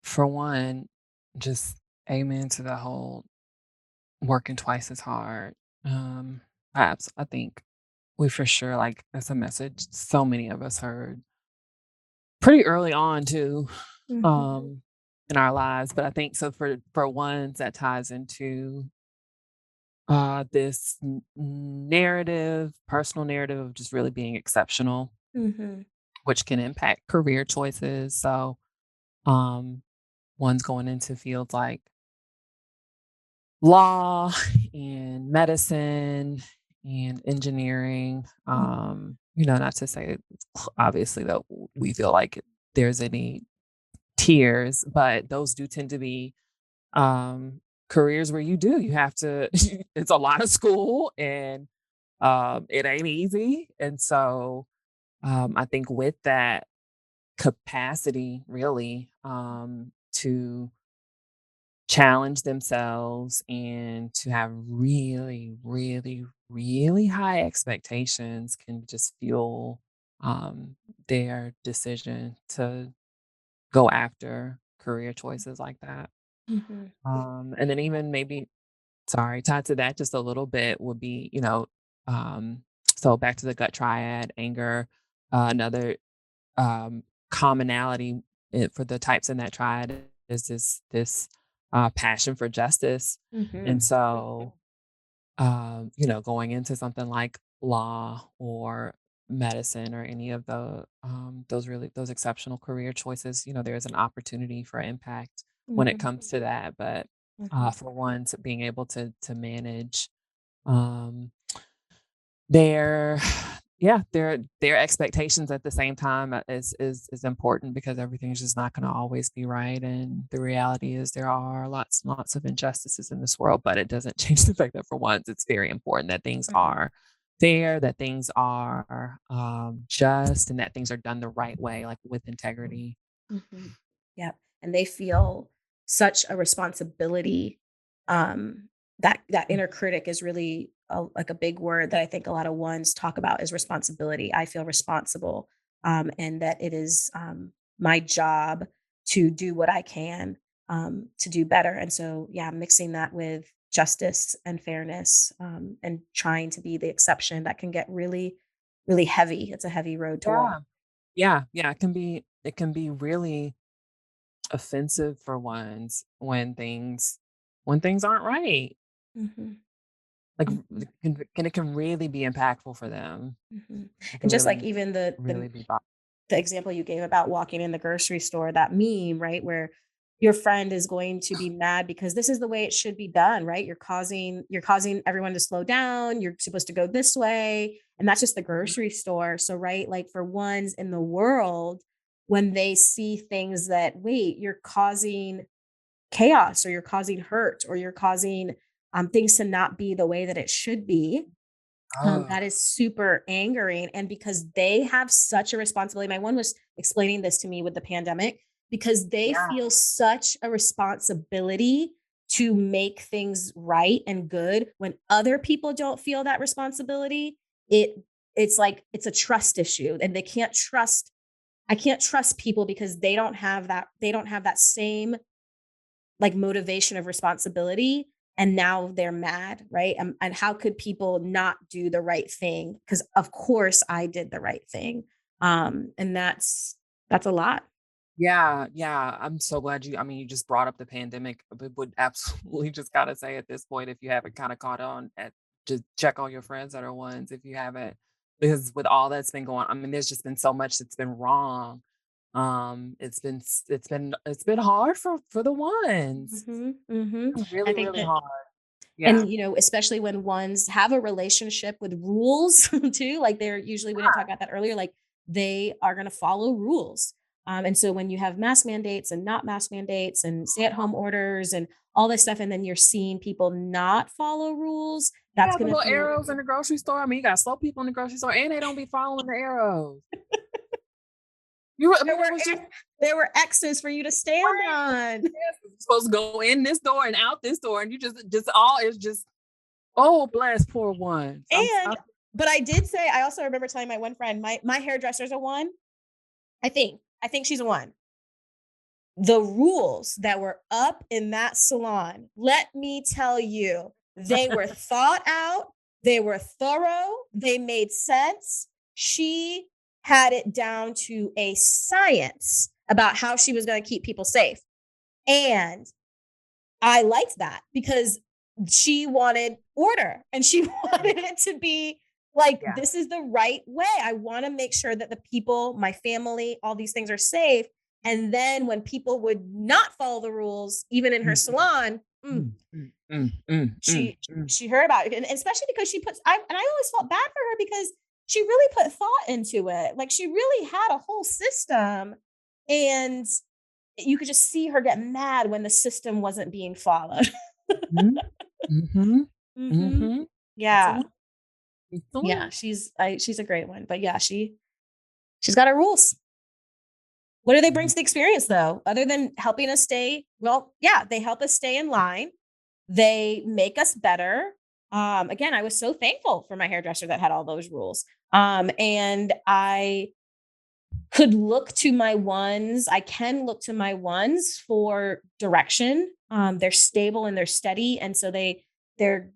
For one, just amen to the whole working twice as hard. Um, perhaps I think we for sure like that's a message so many of us heard pretty early on too, Mhm, um, in our lives. But I think so for ones that ties into this narrative, personal narrative of just really being exceptional, mhm, which can impact career choices. So, um, one's going into fields like law and medicine and engineering. Not to say obviously that we feel like there's any tiers, but those do tend to be um careers where you have to it's a lot of school and it ain't easy. And so I think with that capacity really to challenge themselves and to have really, really, really high expectations can just fuel their decision to go after career choices like that. mhm, And then even maybe, sorry, tied to that just a little bit would be, um, so back to the gut triad, anger, another um, commonality for the types in that triad is this passion for justice. And mhm, so, going into something like law or medicine or any of those exceptional career choices, there's an opportunity for impact when it mhm, comes to that. But mhm, for one, to being able to manage um, their their expectations at the same time is important because everything's just not going to always be right, and the reality is there are lots and lots of injustices in this world, but it doesn't change the fact that for once it's very important that things mhm, are fair, that things are just, and that things are done the right way, like with integrity. mhm. Yep, and they feel such a responsibility. Um, that inner critic is really like a big word that I think a lot of ones talk about is responsibility. I feel responsible, and that it is my job to do what I can to do better. And so, yeah, mixing that with justice and fairness, and trying to be the exception that can get really, really heavy. It's a heavy road to walk. Yeah. Yeah, it can be really offensive for ones when things aren't right. Hmm. Like, Hmm. it can really be impactful for them. Hmm. It can And just like really, even really be bo the example you gave about walking in the grocery store, that meme, right? Where your friend is going to be mad because this is the way it should be done, right? You're causing everyone to slow down. You're supposed to go this way. And that's just the Mhm. grocery store. So, right, like for ones in the world, when they see things that, wait, you're causing chaos or you're causing hurt or you're causing things to not be the way that it should be, Oh, that is super angering. And because they have such a responsibility, my one was explaining this to me with the pandemic, because they yeah. feel such a responsibility to make things right and good when other people don't feel that responsibility. It it's like it's a trust issue and they can't trust. I can't trust people because they don't have that same like motivation of responsibility, and now they're mad, right? And how could people not do the right thing? Because of course I did the right thing. And that's a lot. Yeah, I'm so glad you just brought up the pandemic, but would absolutely just gotta say at this point, if you haven't kinda caught on at just check on your friends that are ones if you haven't, because with all that's been going, I mean, there's just been so much that's been wrong. It's been hard for the ones. Mhm, mhm. I Really, think really that, hard. Yeah. and especially when ones have a relationship with rules too, like they're usually, we didn't talk about that earlier, like they are going to follow rules. And so when you have mask mandates and not mask mandates and stay at home orders and all this stuff, and then you're seeing people not follow rules, that's Yeah, the going to little feel. arrows in the grocery store. I mean, you got slow people in the grocery store, and they don't be following the arrows. I There mean, it were was just there were X's for you to stand right. on. Yes, it's supposed to go in this door and out this door, and you just all it's just, oh, bless poor ones. And but I did say, I also remember telling my one friend, my hairdresser's a one. I think she's a one. The rules that were up in that salon, let me tell you, they were thought out, they were thorough, they made sense. She had it down to a science about how she was going to keep people safe. And I liked that because she wanted order and she wanted it to be like, Yeah. this is the right way. I want to make sure that the people, my family, all these things are safe. And then when people would not follow the rules, even in her Mm, salon, mm, mm, mm, mm, mm, she mm. she heard about it, and especially because I always felt bad for her because she really put thought into it. Like she really had a whole system, and you could just see her get mad when the system wasn't being followed. Mhm, mhm, Mhm. mhm. Yeah. Absolutely, Yeah, absolutely. she's a great one. But yeah, she's got her rules. What do they bring Mhm. to the experience though? Other than helping us stay, well, yeah, they help us stay in line. They make us better. Again, I was so thankful for my hairdresser that had all those rules. And I can look to my ones for direction. They're stable and they're steady. And so they're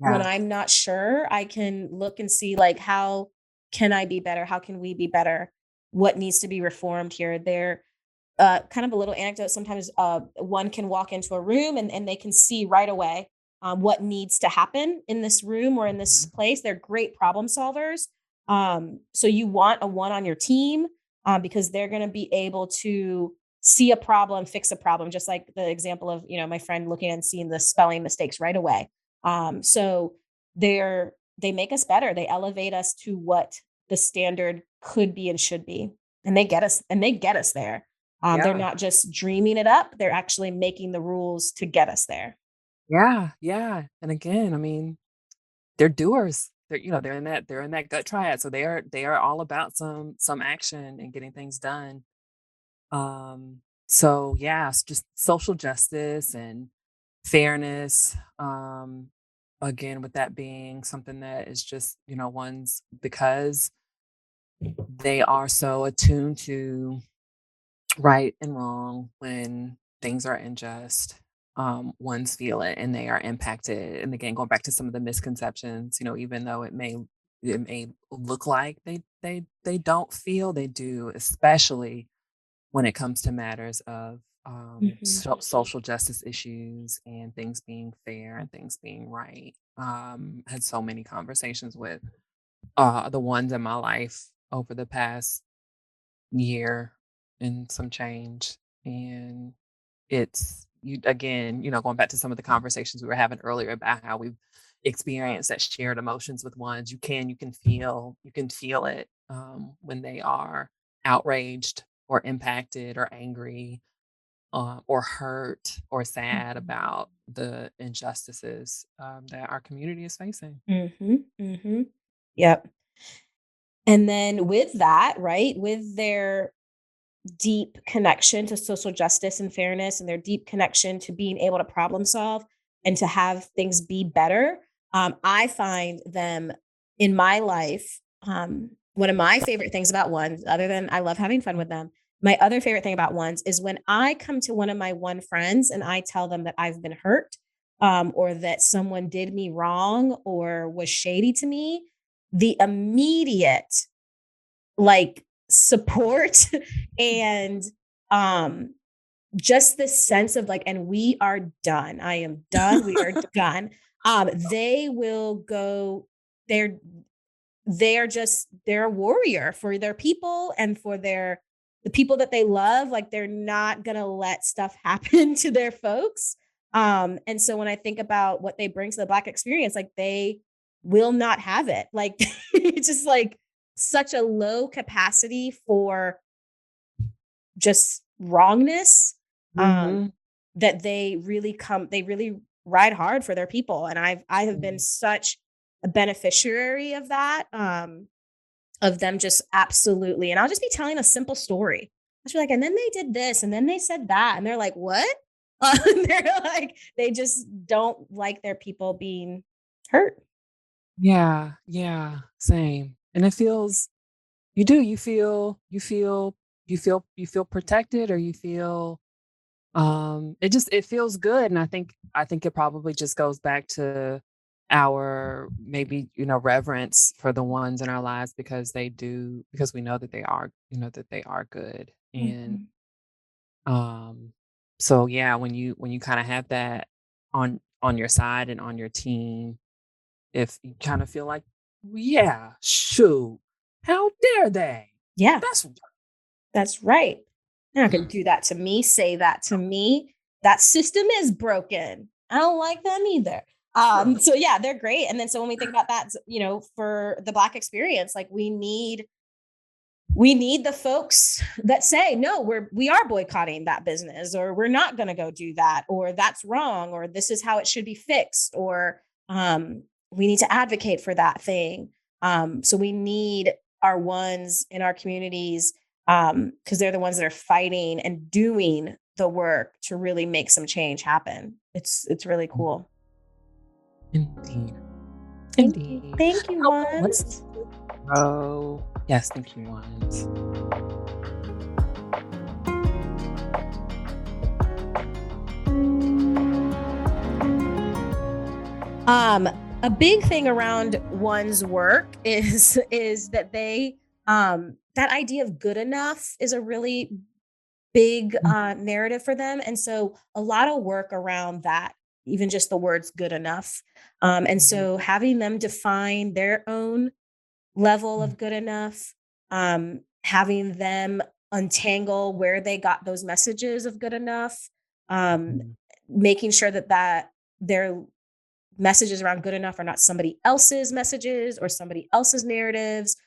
when Yeah, I'm not sure, I can look and see like how can I be better? How can we be better? What needs to be reformed here? They're kind of a little anecdote. Sometimes one can walk into a room and they can see right away what needs to happen in this room or in this mhm, place. They're great problem solvers. So you want a one on your team because they're going to be able to see a problem, fix a problem, just like the example of my friend looking and seeing the spelling mistakes right away. So they make us better. They elevate us to what the standard could be and should be, and they get us there. They're yeah. not just dreaming it up, they're actually making the rules to get us there. Yeah, yeah, and again, I mean, they're doers. They're in that gut triad, so they are all about some action and getting things done. Um So yeah, it's just social justice and fairness. Again, with that being something that is just, one's because they are so attuned to right and wrong when things are unjust. Ones feel it and they are impacted. And again, going back to some of the misconceptions, even though it may look like they don't feel, they do, especially when it comes to matters of Mhm. social justice issues and things being fair and things being right. Had so many conversations with the ones in my life over the past year and some change. And it's you again, going back to some of the conversations we were having earlier about how we've experienced that shared emotions with ones. You can feel it when they are outraged or impacted or angry or hurt or sad Mhm. about the injustices that our community is facing. Mhm. Mhm. Yep. And then with that, right, with their deep connection to social justice and fairness and their deep connection to being able to problem solve and to have things be better, I find them in my life. One of my favorite things about ones, other than I love having fun with them, my other favorite thing about ones is when I come to one of my one friends and I tell them that I've been hurt, or that someone did me wrong or was shady to me, the immediate support and um just this sense of like, and we are done. I am done. We are done. They will go, they're they're a warrior for their people and for the people that they love. Like they're not gonna let stuff happen to their folks. And so when I think about what they bring to the Black experience, like they will not have it. Like it's just like such a low capacity for just wrongness, um, Mhm. that they really ride hard for their people. And I have been Mm. such a beneficiary of that, of them just absolutely, and I'll just be telling a simple story. I'll just be like, and then they did this, and then they said that, and they're like, what? They're like, they just don't like their people being hurt. Yeah, yeah, same. And it feels you do, you feel protected or you feel it feels good. And I think it probably just goes back to our maybe, reverence for the ones in our lives because we know that they are good. And Mhm. um so yeah, when you kind of have that on your side and on your team, if you kind of feel like, yeah, shoot, how dare they? Yeah. That's That's right. They're not gonna do that to me, say that to me. That system is broken. I don't like them either. So yeah, they're great. And then so when we think about that, for the Black experience, like we need the folks that say, no, we are boycotting that business, or we're not gonna go do that, or that's wrong, or this is how it should be fixed, or we need to advocate for that thing. So we need our ones in our communities, because they're the ones that are fighting and doing the work to really make some change happen. It's really cool. indeed. Thank you. Indeed. Thank you, Oh, let's ones. grow. Yes, thank you, ones. Um, a big thing around one's work is that that idea of good enough is a really big Mm, narrative for them, and so a lot of work around that, even just the words good enough. And mhm, so having them define their own level mm, of good enough, having them untangle where they got those messages of good enough, um, mhm, making sure that their messages around good enough are not somebody else's messages or somebody else's narratives,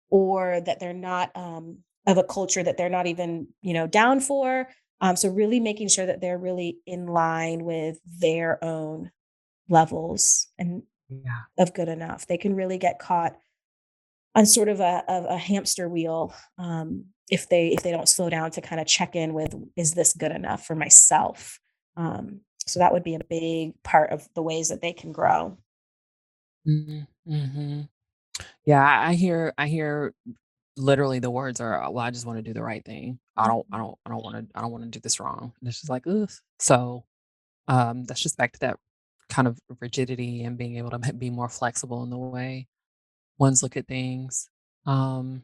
or that they're not of a culture that they're not even down for. So really making sure that they're really in line with their own levels and yeah. of good enough. They can really get caught on sort of a hamster wheel, if they don't slow down to kind of check in with, is this good enough for myself? So that would be a big part of the ways that they can grow. Mhm. Yeah, I hear literally the words are, "Well, I just wanna do the right thing. Mhm. I don't wanna do this wrong." And it's just like, ugh. So, that's just back to that kind of rigidity and being able to be more flexible in the way ones look at things. Um,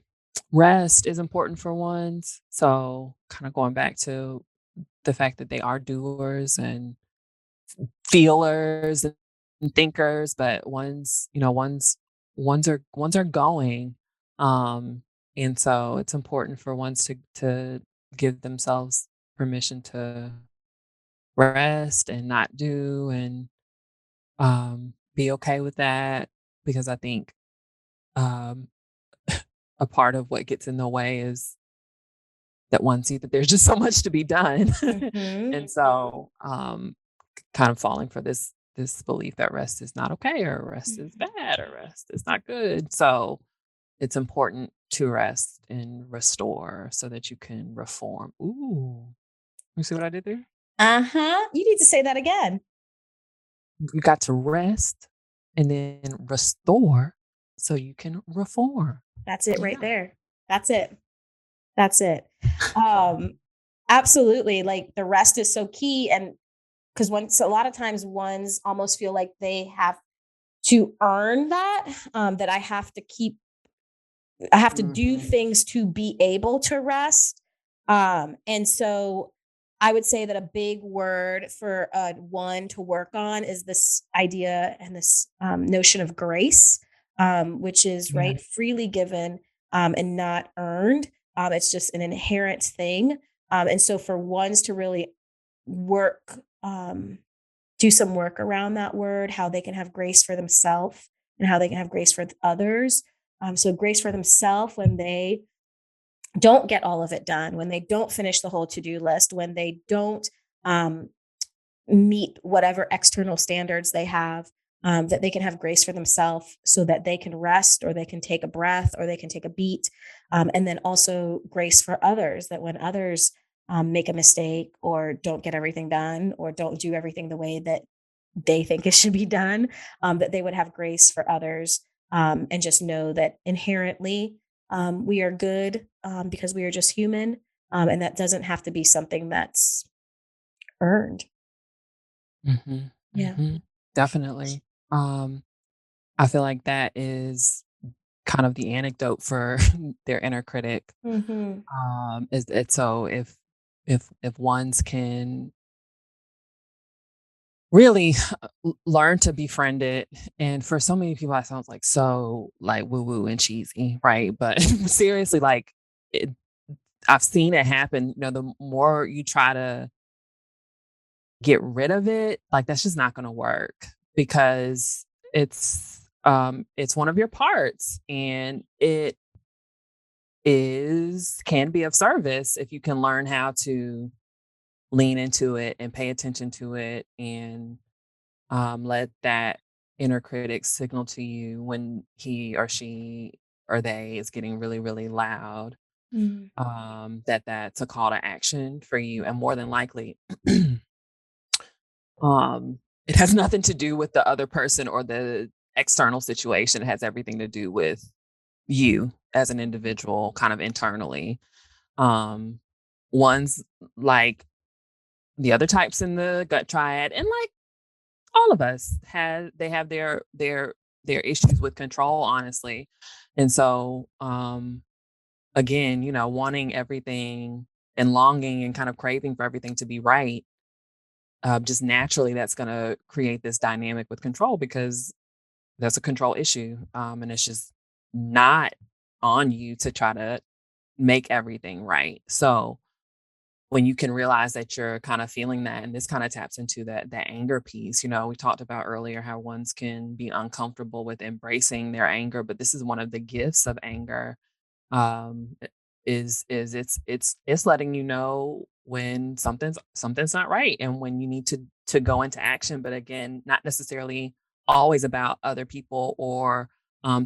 Rest is important for ones, so kinda going back to the fact that they are doers and feelers and thinkers, but ones are going. Um, and so it's important for ones to give themselves permission to rest and not do and be okay with that because I think um a part of what gets in the way is that one see that there's just so much to be done. Mhm. And so kind of falling for this belief that rest is not okay or rest is Mhm. bad or rest is not good. So it's important to rest and restore so that you can reform. Ooh, you see what I did there? Uh-huh. You need to say that again. You got to rest and then restore so you can reform. That's it right Yeah. there. That's it. That's it. Um, Absolutely. Like the rest is so key. And because once a lot of times ones almost feel like they have to earn that, that I have to do Mhm. things to be able to rest. And so I would say that a big word for one to work on is this idea and this notion of grace, which is Yeah. right freely given and not earned. It's just an inherent thing. And so for ones to really work, do some work around that word, how they can have grace for themselves and how they can have grace for others. So grace for themselves when they don't get all of it done, when they don't finish the whole to-do list, when they don't um, meet whatever external standards they have, that they can have grace for themselves so that they can rest or they can take a breath or they can take a beat. And then also grace for others, that when others make a mistake or don't get everything done or don't do everything the way that they think it should be done, that they would have grace for others, and just know that inherently we are good, because we are just human. And that doesn't have to be something that's earned. Mhm. Yeah. Mhm. Definitely. Um, I feel like that is kind of the anecdote for their inner critic. Mhm. Is it so if ones can really learn to befriend it, and for so many people that sounds like so like woo woo and cheesy, right? But seriously, like it, I've seen it happen. You know, the more you try to get rid of it, like that's just not going to work because it's one of your parts and it is can be of service if you can learn how to lean into it and pay attention to it and let that inner critic signal to you when he or she or they is getting really really loud, Mm. that that's a call to action for you and more than likely it has nothing to do with the other person or the external situation. It has everything to do with you as an individual kind of internally. Um, One's like the other types in the gut triad, and like all of us have their issues with control, honestly. And so again, you know, wanting everything and longing and kind of craving for everything to be right, just naturally that's going to create this dynamic with control because that's a control issue. And it's just not on you to try to make everything right. So when you can realize that you're kind of feeling that, and this kind of taps into that anger piece, you know, we talked about earlier how ones can be uncomfortable with embracing their anger, but this is one of the gifts of anger. I is it's letting you know when something's not right and when you need to go into action, but again, not necessarily always about other people or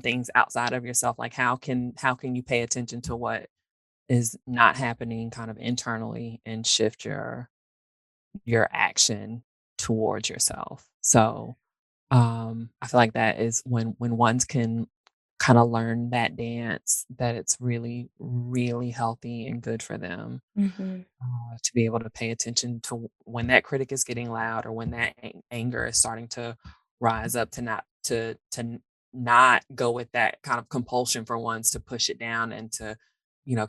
things outside of yourself. Like how can you pay attention to what is not happening kind of internally and shift your action towards yourself. So, I feel like that is when ones can kinda learn that dance, that it's really, really healthy and good for them, Mhm. to be able to pay attention to when that critic is getting loud or when that anger is starting to rise up to not go with that kind of compulsion for ones to push it down and to,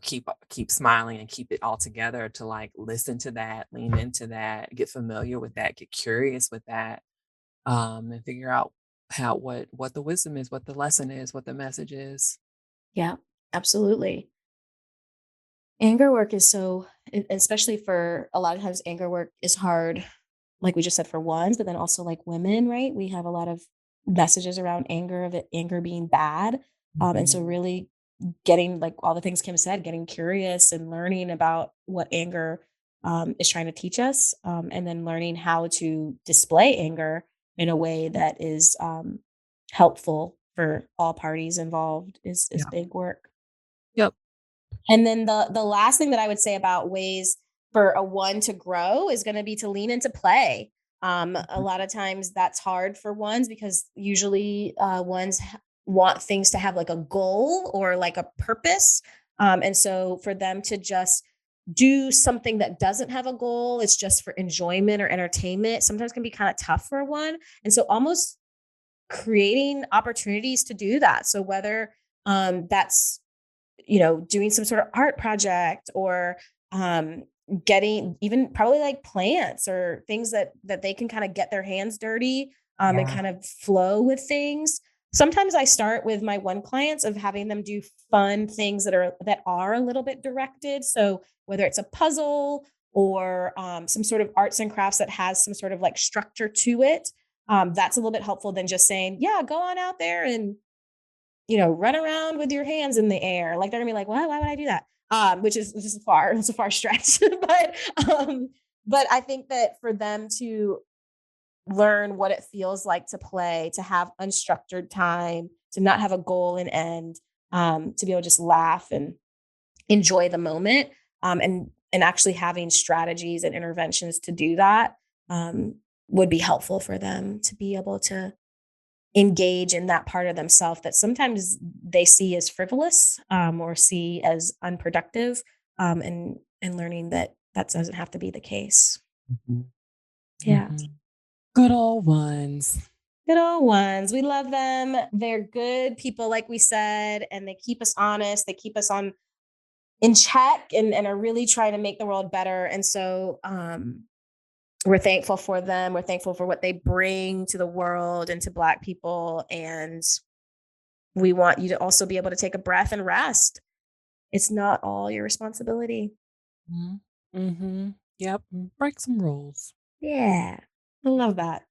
keep smiling and keep it all together, to like listen to that, lean into that, get familiar with that, get curious with that, and figure out what the wisdom is, what the lesson is, what the message is. Yeah, absolutely. Anger work is so especially for a lot of times anger work is hard, like we just said for ones, but then also like women, right? We have a lot of messages around anger of it, anger being bad. And so Mhm. really getting like all the things Kim said, getting curious and learning about what anger is trying to teach us, and then learning how to display anger in a way that is helpful for all parties involved is Yeah. big work. Yep. And then the last thing that I would say about ways for a one to grow is going to be to lean into play. A Mhm. lot of times that's hard for ones because usually want things to have like a goal or like a purpose. And so for them to just do something that doesn't have a goal, it's just for enjoyment or entertainment, sometimes can be kind of tough for one. And so almost creating opportunities to do that. So whether that's doing some sort of art project or um, getting even probably like plants or things that they can kind of get their hands dirty and Yeah. kind of flow with things. Sometimes I start with my one clients of having them do fun things that are a little bit directed. So whether it's a puzzle or some sort of arts and crafts that has some sort of like structure to it, that's a little bit helpful than just saying, yeah, go on out there and run around with your hands in the air. Like they're gonna be like, "What? Why would I do that?" Which is it's a far stretch. But I think that for them to learn what it feels like to play, to have unstructured time, to not have a goal and end, to be able to just laugh and enjoy the moment, and actually having strategies and interventions to do that, um, would be helpful for them to be able to engage in that part of themselves that sometimes they see as frivolous, or see as unproductive, and learning that that doesn't have to be the case. Mhm. Yeah. Mhm. Good old ones. Good old ones. We love them. They're good people, like we said, and they keep us honest. They keep us on in check and are really trying to make the world better. And so we're thankful for them. We're thankful for what they bring to the world and to Black people. And we want you to also be able to take a breath and rest. It's not all your responsibility. Mhm. Mhm. Yep. Break some rules. Yeah. I love that.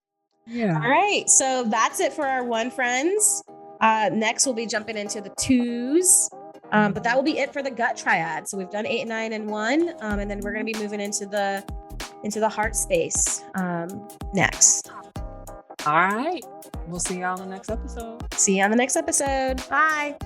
Yeah. All right. So that's it for our one friends. Next, we'll be jumping into the twos. But that Mhm. will be it for the gut triad. So we've done 8, 9, and 1. And then we're gonna be moving into the heart space next. All right. We'll see y'all in the next episode. See you on the next episode. Bye.